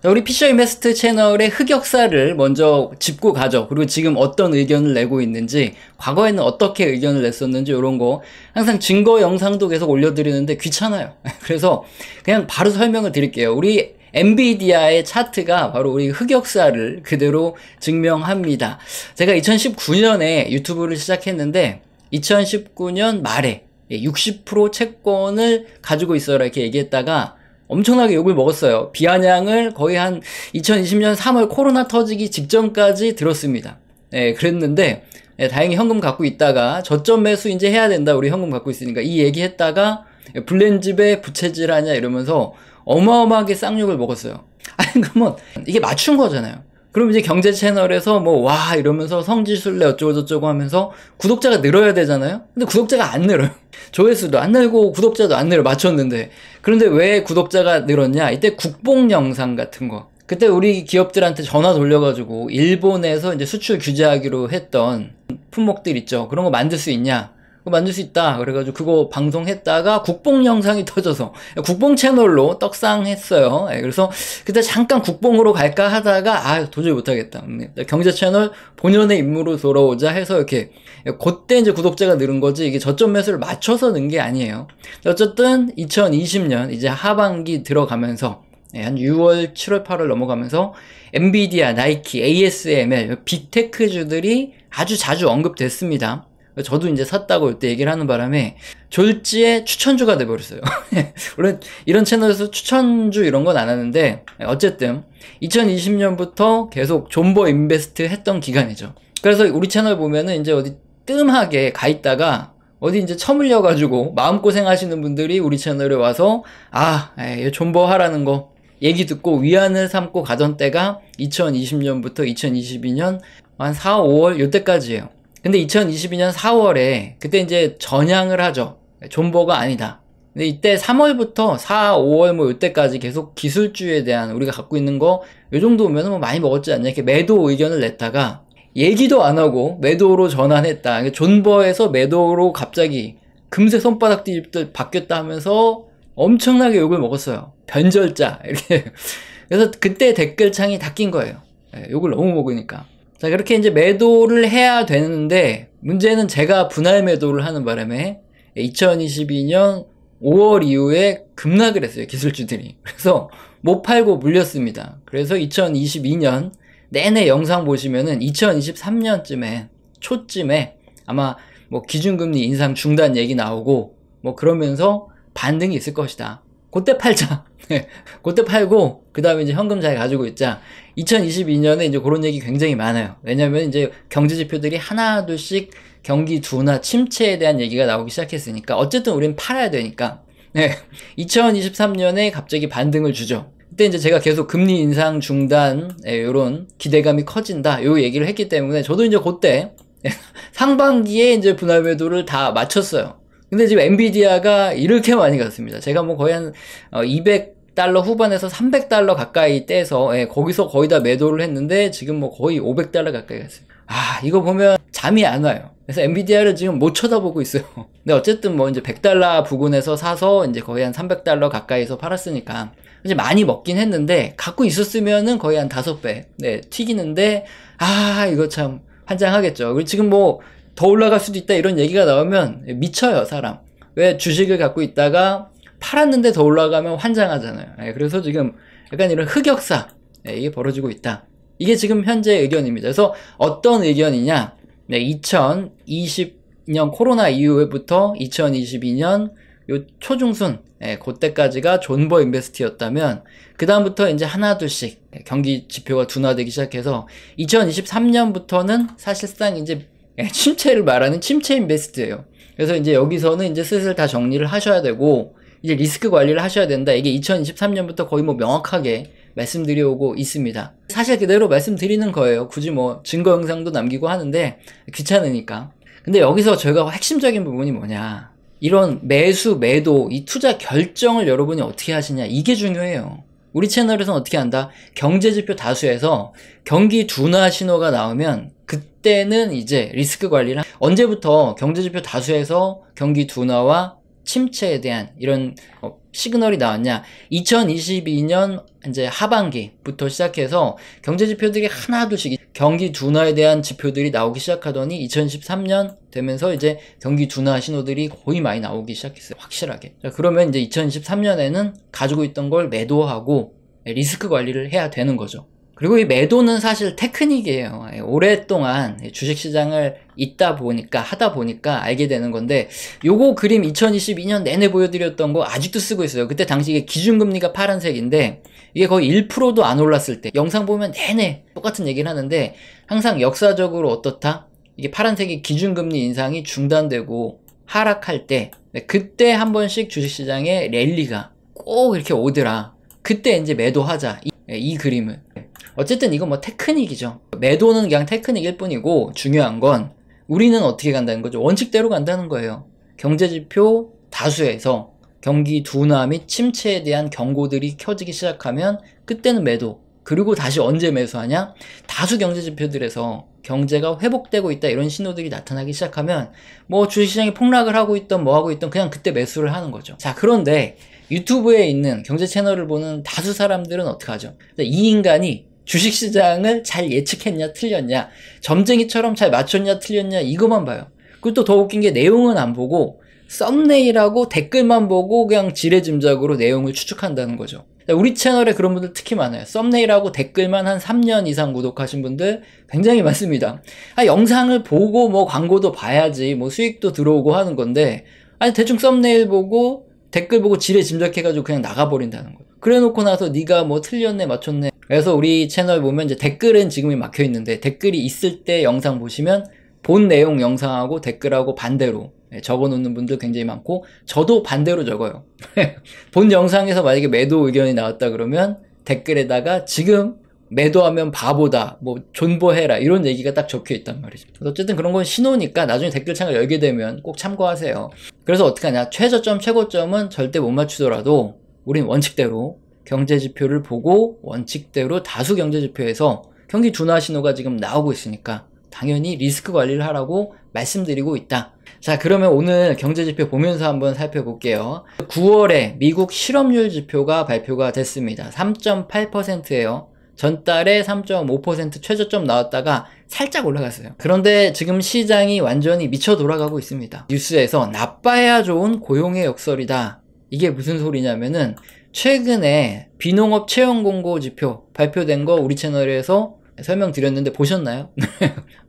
자, 우리 피셔 인베스트 채널의 흑역사를 먼저 짚고 가죠. 그리고 지금 어떤 의견을 내고 있는지, 과거에는 어떻게 의견을 냈었는지 이런 거 항상 증거 영상도 계속 올려드리는데 귀찮아요. 그래서 그냥 바로 설명을 드릴게요. 우리 엔비디아의 차트가 바로 우리 흑역사를 그대로 증명합니다. 제가 2019년에 유튜브를 시작했는데 2019년 말에 60% 채권을 가지고 있어라 이렇게 얘기했다가 엄청나게 욕을 먹었어요. 비아냥을 거의 한 2020년 3월 코로나 터지기 직전까지 들었습니다. 그랬는데 다행히 현금 갖고 있다가 저점 매수 이제 해야 된다. 우리 현금 갖고 있으니까 이 얘기했다가 블렌집에 부채질하냐 이러면서 어마어마하게 쌍욕을 먹었어요. 아니 그러면 이게 맞춘 거잖아요. 그럼 이제 경제 채널에서 뭐 와 이러면서 성지순례 어쩌고저쩌고 하면서 구독자가 늘어야 되잖아요. 근데 구독자가 안 늘어요. 조회수도 안 늘고 구독자도 안 늘어. 맞췄는데. 그런데 왜 구독자가 늘었냐? 이때 국뽕 영상 같은 거. 그때 우리 기업들한테 전화 돌려가지고 일본에서 이제 수출 규제하기로 했던 품목들 있죠. 그런 거 만들 수 있냐? 그거 만들 수 있다. 그래가지고 그거 방송했다가 국뽕 영상이 터져서 국뽕 채널로 떡상했어요. 그래서 그때 잠깐 국뽕으로 갈까 하다가 도저히 못하겠다. 경제 채널 본연의 임무로 돌아오자 해서 이렇게 그때 이제 구독자가 늘은 거지 이게 저점 매수를 맞춰서 는 게 아니에요. 어쨌든 2020년 이제 하반기 들어가면서 한 6월, 7월, 8월 넘어가면서 엔비디아, 나이키, ASML, 빅테크주들이 아주 자주 언급됐습니다. 저도 이제 샀다고 이때 얘기를 하는 바람에 졸지에 추천주가 돼버렸어요. 물론 이런 채널에서 추천주 이런 건 안 하는데 어쨌든 2020년부터 계속 존버 인베스트 했던 기간이죠. 그래서 우리 채널 보면은 이제 어디 뜸하게 가 있다가 어디 이제 처물려가지고 마음고생 하시는 분들이 우리 채널에 와서 존버 하라는 거 얘기 듣고 위안을 삼고 가던 때가 2020년부터 2022년 한 4, 5월 요때까지예요. 근데 2022년 4월에 그때 이제 전향을 하죠. 존버가 아니다. 근데 이때 3월부터 4, 5월 뭐 이때까지 계속 기술주에 대한 우리가 갖고 있는 거 요 정도면 뭐 많이 먹었지 않냐 이렇게 매도 의견을 냈다가 얘기도 안 하고 매도로 전환했다. 존버에서 매도로 갑자기 금세 손바닥 뒤집듯 바뀌었다 하면서 엄청나게 욕을 먹었어요. 변절자 이렇게. 그래서 그때 댓글창이 다 낀 거예요. 욕을 너무 먹으니까. 자, 그렇게 이제 매도를 해야 되는데, 문제는 제가 분할 매도를 하는 바람에, 2022년 5월 이후에 급락을 했어요, 기술주들이. 그래서 못 팔고 물렸습니다. 그래서 2022년 내내 영상 보시면은 2023년쯤에, 초쯤에 아마 뭐 기준금리 인상 중단 얘기 나오고, 뭐 그러면서 반등이 있을 것이다. 그때 팔자. 그때 팔고, 그 다음에 이제 현금 잘 가지고 있자. 2022년에 이제 그런 얘기 굉장히 많아요. 왜냐면 이제 경제 지표들이 하나둘씩 경기 둔화, 침체에 대한 얘기가 나오기 시작했으니까. 어쨌든 우린 팔아야 되니까. 2023년에 갑자기 반등을 주죠. 그때 이제 제가 계속 금리 인상 중단, 요런 기대감이 커진다. 요 얘기를 했기 때문에 저도 이제 그때 상반기에 이제 분할 매도를 다 마쳤어요. 근데 지금 엔비디아가 이렇게 많이 갔습니다. 제가 뭐 거의 한 200달러 후반에서 300달러 가까이 떼서 거기서 거의 다 매도를 했는데 지금 뭐 거의 500달러 가까이 갔어요. 이거 보면 잠이 안 와요. 그래서 엔비디아를 지금 못 쳐다보고 있어요. 근데 어쨌든 뭐 이제 100달러 부근에서 사서 이제 거의 한 300달러 가까이서 팔았으니까 이제 많이 먹긴 했는데 갖고 있었으면은 거의 한 5배 튀기는데 이거 참 환장하겠죠. 그리고 지금 뭐 더 올라갈 수도 있다 이런 얘기가 나오면 미쳐요 사람. 왜 주식을 갖고 있다가 팔았는데 더 올라가면 환장하잖아요. 그래서 지금 약간 이런 흑역사 이게 벌어지고 있다. 이게 지금 현재 의견입니다. 그래서 어떤 의견이냐 2020년 코로나 이후부터 2022년 요 초중순 그때까지가 존버 인베스트였다면 그 다음부터 이제 하나둘씩 경기 지표가 둔화되기 시작해서 2023년부터는 사실상 이제 침체를 말하는 침체 인베스트예요. 그래서 이제 여기서는 이제 슬슬 다 정리를 하셔야 되고 이제 리스크 관리를 하셔야 된다. 이게 2023년부터 거의 뭐 명확하게 말씀드려오고 있습니다. 사실 그대로 말씀드리는 거예요. 굳이 뭐 증거 영상도 남기고 하는데 귀찮으니까. 근데 여기서 저희가 핵심적인 부분이 뭐냐, 이런 매수, 매도, 이 투자 결정을 여러분이 어떻게 하시냐, 이게 중요해요. 우리 채널에서는 어떻게 한다? 경제지표 다수에서 경기 둔화 신호가 나오면 그때는 이제 리스크 관리를 언제부터 경제지표 다수에서 경기 둔화와 침체에 대한 이런 시그널이 나왔냐? 2022년 이제 하반기부터 시작해서 경제 지표들이 하나둘씩 경기 둔화에 대한 지표들이 나오기 시작하더니 2023년 되면서 이제 경기 둔화 신호들이 거의 많이 나오기 시작했어요. 확실하게. 자, 그러면 이제 2023년에는 가지고 있던 걸 매도하고 리스크 관리를 해야 되는 거죠. 그리고 이 매도는 사실 테크닉이에요. 오랫동안 주식시장을 하다 보니까 알게 되는 건데, 요거 그림 2022년 내내 보여드렸던 거 아직도 쓰고 있어요. 그때 당시 이게 기준금리가 파란색인데, 이게 거의 1%도 안 올랐을 때, 영상 보면 내내 똑같은 얘기를 하는데, 항상 역사적으로 어떻다? 이게 파란색이 기준금리 인상이 중단되고 하락할 때, 그때 한 번씩 주식시장에 랠리가 꼭 이렇게 오더라. 그때 이제 매도하자. 이 그림을. 어쨌든 이건 뭐 테크닉이죠. 매도는 그냥 테크닉일 뿐이고, 중요한 건 우리는 어떻게 간다는 거죠. 원칙대로 간다는 거예요. 경제지표 다수에서 경기 둔화 및 침체에 대한 경고들이 켜지기 시작하면 그때는 매도. 그리고 다시 언제 매수하냐? 다수 경제지표들에서 경제가 회복되고 있다 이런 신호들이 나타나기 시작하면 뭐 주식시장이 폭락을 하고 있던 뭐 하고 있던 그냥 그때 매수를 하는 거죠. 자, 그런데 유튜브에 있는 경제 채널을 보는 다수 사람들은 어떻게 하죠? 이 인간이 주식시장을 잘 예측했냐 틀렸냐, 점쟁이처럼 잘 맞췄냐 틀렸냐 이것만 봐요. 그리고 또 더 웃긴 게 내용은 안 보고 썸네일하고 댓글만 보고 그냥 지레짐작으로 내용을 추측한다는 거죠. 우리 채널에 그런 분들 특히 많아요. 썸네일하고 댓글만 한 3년 이상 구독하신 분들 굉장히 많습니다. 영상을 보고 뭐 광고도 봐야지 뭐 수익도 들어오고 하는 건데, 대충 썸네일 보고 댓글 보고 지레짐작해가지고 그냥 나가버린다는 거예요. 그래 놓고 나서 네가 뭐 틀렸네 맞췄네. 그래서 우리 채널 보면 이제 댓글은 지금이 막혀 있는데, 댓글이 있을 때 영상 보시면 본 내용 영상하고 댓글하고 반대로 적어 놓는 분들 굉장히 많고, 저도 반대로 적어요. 본 영상에서 만약에 매도 의견이 나왔다 그러면 댓글에다가 지금 매도하면 바보다, 뭐 존버해라 이런 얘기가 딱 적혀 있단 말이죠. 어쨌든 그런 건 신호니까 나중에 댓글창을 열게 되면 꼭 참고하세요. 그래서 어떻게 하냐, 최저점 최고점은 절대 못 맞추더라도 우린 원칙대로 경제지표를 보고 원칙대로 다수 경제지표에서 경기 둔화 신호가 지금 나오고 있으니까 당연히 리스크 관리를 하라고 말씀드리고 있다. 자, 그러면 오늘 경제지표 보면서 한번 살펴볼게요. 9월에 미국 실업률 지표가 발표가 됐습니다. 3.8%예요. 전달에 3.5% 최저점 나왔다가 살짝 올라갔어요. 그런데 지금 시장이 완전히 미쳐 돌아가고 있습니다. 뉴스에서 나빠야 좋은 고용의 역설이다. 이게 무슨 소리냐면은, 최근에 비농업 채용 공고 지표 발표된 거 우리 채널에서 설명드렸는데 보셨나요?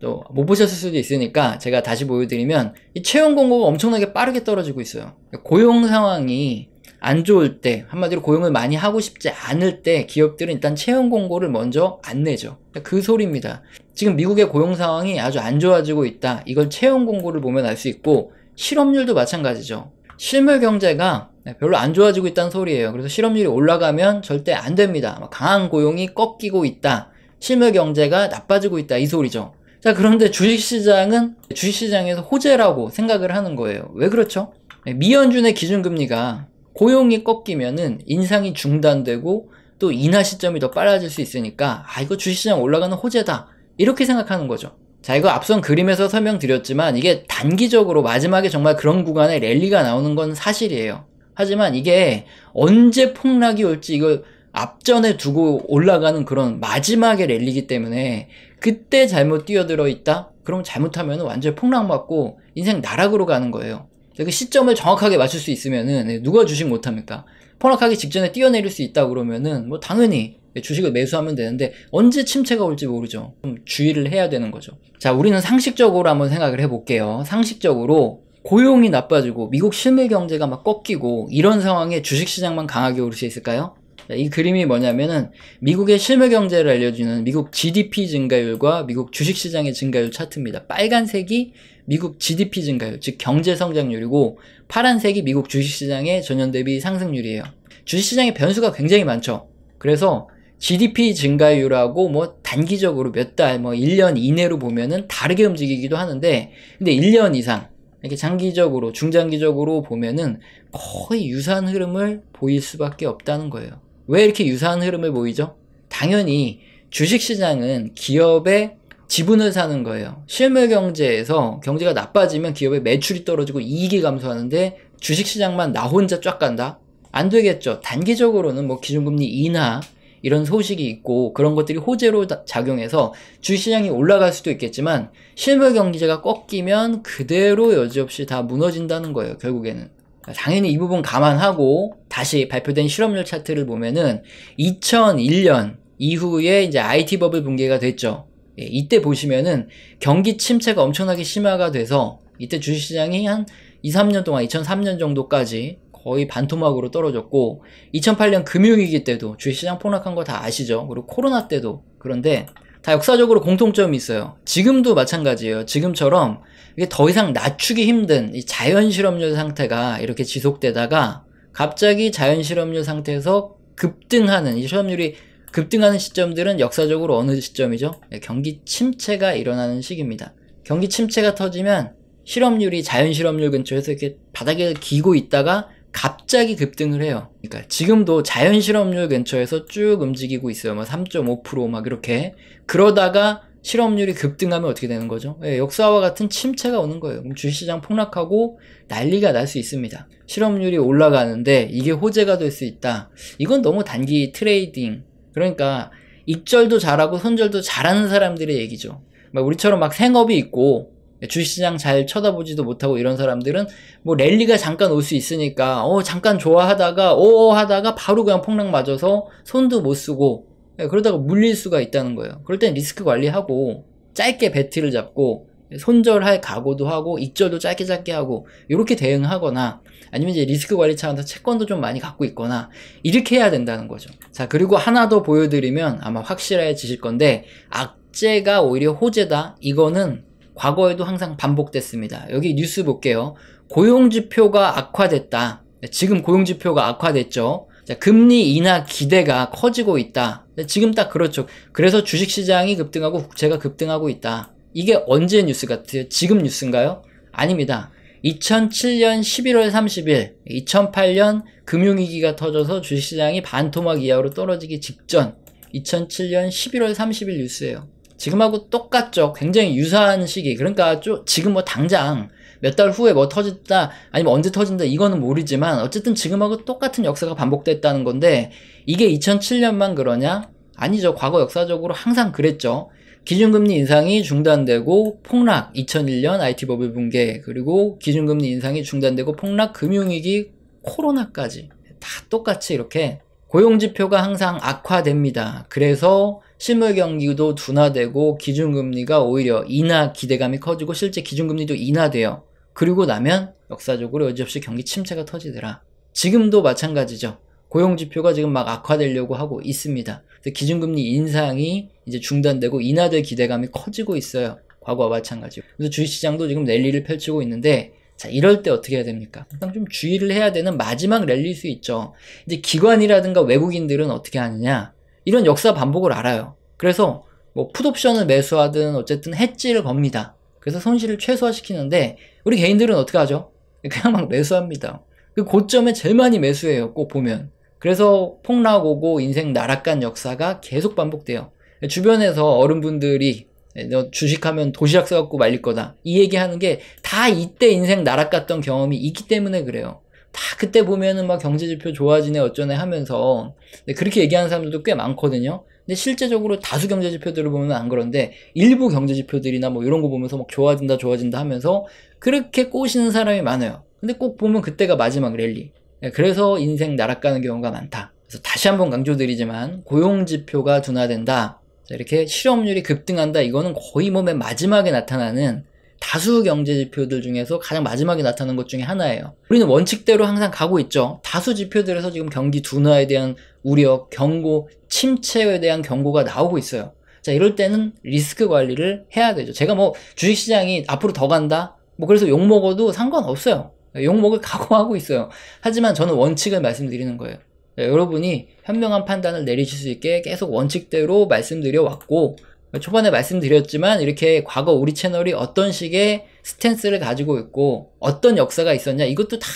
또 못 보셨을 수도 있으니까 제가 다시 보여드리면, 이 채용 공고가 엄청나게 빠르게 떨어지고 있어요. 고용 상황이 안 좋을 때, 한마디로 고용을 많이 하고 싶지 않을 때 기업들은 일단 채용 공고를 먼저 안 내죠. 그 소리입니다. 지금 미국의 고용 상황이 아주 안 좋아지고 있다. 이걸 채용 공고를 보면 알 수 있고, 실업률도 마찬가지죠. 실물 경제가 별로 안 좋아지고 있다는 소리예요. 그래서 실업률이 올라가면 절대 안 됩니다. 강한 고용이 꺾이고 있다. 실물 경제가 나빠지고 있다. 이 소리죠. 자, 그런데 주식시장에서 호재라고 생각을 하는 거예요. 왜 그렇죠? 미연준의 기준금리가 고용이 꺾이면은 인상이 중단되고 또 인하 시점이 더 빨라질 수 있으니까, 이거 주식시장 올라가는 호재다. 이렇게 생각하는 거죠. 자, 이거 앞선 그림에서 설명드렸지만 이게 단기적으로 마지막에 정말 그런 구간에 랠리가 나오는 건 사실이에요. 하지만 이게 언제 폭락이 올지 이걸 앞전에 두고 올라가는 그런 마지막의 랠리이기 때문에, 그때 잘못 뛰어들어 있다? 그럼 잘못하면 완전 폭락 맞고 인생 나락으로 가는 거예요. 그 시점을 정확하게 맞출 수 있으면은 누가 주식 못합니까? 폭락하기 직전에 뛰어내릴 수 있다 그러면은 뭐 당연히 주식을 매수하면 되는데, 언제 침체가 올지 모르죠. 좀 주의를 해야 되는 거죠. 자, 우리는 상식적으로 한번 생각을 해볼게요. 상식적으로 고용이 나빠지고 미국 실물 경제가 막 꺾이고 이런 상황에 주식시장만 강하게 오를 수 있을까요? 자, 이 그림이 뭐냐면은 미국의 실물 경제를 알려주는 미국 GDP 증가율과 미국 주식시장의 증가율 차트입니다. 빨간색이 미국 GDP 증가율, 즉 경제 성장률이고, 파란색이 미국 주식시장의 전년 대비 상승률이에요. 주식시장의 변수가 굉장히 많죠. 그래서 GDP 증가율하고 뭐 단기적으로 몇 달, 뭐 1년 이내로 보면은 다르게 움직이기도 하는데, 근데 1년 이상, 이렇게 장기적으로, 중장기적으로 보면은 거의 유사한 흐름을 보일 수밖에 없다는 거예요. 왜 이렇게 유사한 흐름을 보이죠? 당연히 주식시장은 기업의 지분을 사는 거예요. 실물 경제에서 경제가 나빠지면 기업의 매출이 떨어지고 이익이 감소하는데, 주식시장만 나 혼자 쫙 간다? 안 되겠죠. 단기적으로는 뭐 기준금리 인하 이런 소식이 있고 그런 것들이 호재로 작용해서 주식시장이 올라갈 수도 있겠지만 실물 경제가 꺾이면 그대로 여지없이 다 무너진다는 거예요. 결국에는. 당연히 이 부분 감안하고 다시 발표된 실업률 차트를 보면은 2001년 이후에 이제 IT 버블 붕괴가 됐죠. 예, 이때 보시면은 경기 침체가 엄청나게 심화가 돼서 이때 주식시장이 한 2, 3년 동안 2003년 정도까지 거의 반토막으로 떨어졌고 2008년 금융위기 때도 주식시장 폭락한 거 다 아시죠? 그리고 코로나 때도. 그런데 다 역사적으로 공통점이 있어요. 지금도 마찬가지예요. 지금처럼 이게 더 이상 낮추기 힘든 이 자연실업률 상태가 이렇게 지속되다가 갑자기 자연실업률 상태에서 급등하는 이 실업률이 급등하는 시점들은 역사적으로 어느 시점이죠? 경기 침체가 일어나는 시기입니다. 경기 침체가 터지면 실업률이 자연실업률 근처에서 이렇게 바닥에 기고 있다가 갑자기 급등을 해요. 그러니까 지금도 자연실업률 근처에서 쭉 움직이고 있어요. 뭐 3.5% 막 이렇게. 그러다가 실업률이 급등하면 어떻게 되는 거죠? 예, 역사와 같은 침체가 오는 거예요. 그럼 주식시장 폭락하고 난리가 날 수 있습니다. 실업률이 올라가는데 이게 호재가 될 수 있다. 이건 너무 단기 트레이딩. 그러니까 익절도 잘하고 손절도 잘하는 사람들의 얘기죠. 막 우리처럼 막 생업이 있고 주식시장 잘 쳐다보지도 못하고 이런 사람들은 뭐 랠리가 잠깐 올 수 있으니까 잠깐 좋아하다가 하다가 바로 그냥 폭락 맞아서 손도 못 쓰고 그러다가 물릴 수가 있다는 거예요. 그럴 땐 리스크 관리하고 짧게 배트를 잡고 손절할 각오도 하고 익절도 짧게 하고 이렇게 대응하거나 아니면 이제 리스크 관리 차원에서 채권도 좀 많이 갖고 있거나 이렇게 해야 된다는 거죠. 자, 그리고 하나 더 보여드리면 아마 확실해지실 건데 악재가 오히려 호재다. 이거는 과거에도 항상 반복됐습니다. 여기 뉴스 볼게요. 고용지표가 악화됐다. 지금 고용지표가 악화됐죠. 자, 금리 인하 기대가 커지고 있다. 지금 딱 그렇죠. 그래서 주식시장이 급등하고 국채가 급등하고 있다. 이게 언제 뉴스 같아요? 지금 뉴스인가요? 아닙니다. 2007년 11월 30일, 2008년 금융위기가 터져서 주식시장이 반토막 이하로 떨어지기 직전 2007년 11월 30일 뉴스예요. 지금하고 똑같죠. 굉장히 유사한 시기. 그러니까 지금 뭐 당장 몇 달 후에 뭐 터진다 아니면 언제 터진다 이거는 모르지만 어쨌든 지금하고 똑같은 역사가 반복됐다는 건데 이게 2007년만 그러냐? 아니죠. 과거 역사적으로 항상 그랬죠. 기준금리 인상이 중단되고 폭락 2001년 IT 버블 붕괴 그리고 기준금리 인상이 중단되고 폭락 금융위기 코로나까지 다 똑같이 이렇게 고용지표가 항상 악화됩니다. 그래서 실물 경기도 둔화되고 기준금리가 오히려 인하 기대감이 커지고 실제 기준금리도 인하돼요. 그리고 나면 역사적으로 여지없이 경기 침체가 터지더라. 지금도 마찬가지죠. 고용지표가 지금 막 악화되려고 하고 있습니다. 그래서 기준금리 인상이 이제 중단되고 인하될 기대감이 커지고 있어요. 과거와 마찬가지로. 그래서 주식시장도 지금 랠리를 펼치고 있는데 자, 이럴 때 어떻게 해야 됩니까? 항상 좀 주의를 해야 되는 마지막 랠리일 수 있죠. 이제 기관이라든가 외국인들은 어떻게 하느냐? 이런 역사 반복을 알아요. 그래서 뭐 풋옵션을 매수하든 어쨌든 해지를 겁니다. 그래서 손실을 최소화시키는데 우리 개인들은 어떻게 하죠? 그냥 막 매수합니다. 그 고점에 제일 많이 매수해요. 꼭 보면. 그래서 폭락 오고 인생 나락간 역사가 계속 반복돼요. 주변에서 어른분들이 너 주식하면 도시락 싸갖고 말릴 거다. 이 얘기하는 게 다 이때 인생 나락갔던 경험이 있기 때문에 그래요. 다 그때 보면은 막 경제지표 좋아지네 어쩌네 하면서 그렇게 얘기하는 사람들도 꽤 많거든요. 근데 실제적으로 다수 경제지표들을 보면 안 그런데 일부 경제지표들이나 뭐 이런 거 보면서 막 좋아진다 하면서 그렇게 꼬시는 사람이 많아요. 근데 꼭 보면 그때가 마지막 랠리. 그래서 인생 나락가는 경우가 많다. 그래서 다시 한번 강조드리지만 고용지표가 둔화된다. 이렇게 실업률이 급등한다. 이거는 거의 뭐 맨 마지막에 나타나는 다수 경제지표들 중에서 가장 마지막에 나타나는 것 중에 하나예요. 우리는 원칙대로 항상 가고 있죠. 다수 지표들에서 지금 경기 둔화에 대한 우려, 경고, 침체에 대한 경고가 나오고 있어요. 자, 이럴 때는 리스크 관리를 해야 되죠. 제가 뭐 주식시장이 앞으로 더 간다? 뭐 그래서 욕먹어도 상관없어요. 욕먹을 각오하고 있어요. 하지만 저는 원칙을 말씀드리는 거예요. 여러분이 현명한 판단을 내리실 수 있게 계속 원칙대로 말씀드려 왔고 초반에 말씀드렸지만 이렇게 과거 우리 채널이 어떤 식의 스탠스를 가지고 있고 어떤 역사가 있었냐 이것도 다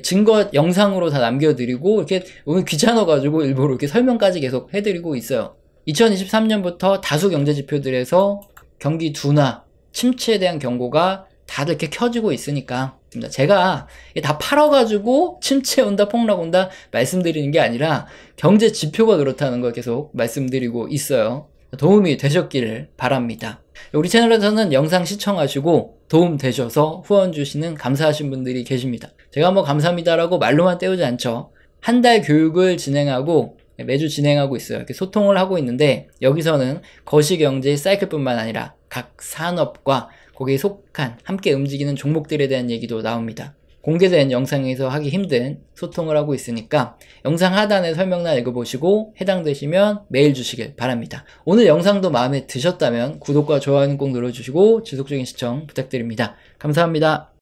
증거 영상으로 다 남겨드리고 이렇게 오늘 귀찮아가지고 일부러 이렇게 설명까지 계속 해드리고 있어요. 2023년부터 다수 경제지표들에서 경기 둔화, 침체에 대한 경고가 다들 이렇게 켜지고 있으니까 제가 이게 다 팔아가지고 침체 온다, 폭락 온다 말씀드리는 게 아니라 경제 지표가 그렇다는 걸 계속 말씀드리고 있어요. 도움이 되셨기를 바랍니다. 우리 채널에서는 영상 시청하시고 도움 되셔서 후원 주시는 감사하신 분들이 계십니다. 제가 뭐 감사합니다라고 말로만 때우지 않죠. 한 달 교육을 진행하고 매주 진행하고 있어요. 이렇게 소통을 하고 있는데 여기서는 거시경제의 사이클뿐만 아니라 각 산업과 거기에 속한 함께 움직이는 종목들에 대한 얘기도 나옵니다. 공개된 영상에서 하기 힘든 소통을 하고 있으니까 영상 하단에 설명란 읽어보시고 해당되시면 메일 주시길 바랍니다. 오늘 영상도 마음에 드셨다면 구독과 좋아요는 꼭 눌러주시고 지속적인 시청 부탁드립니다. 감사합니다.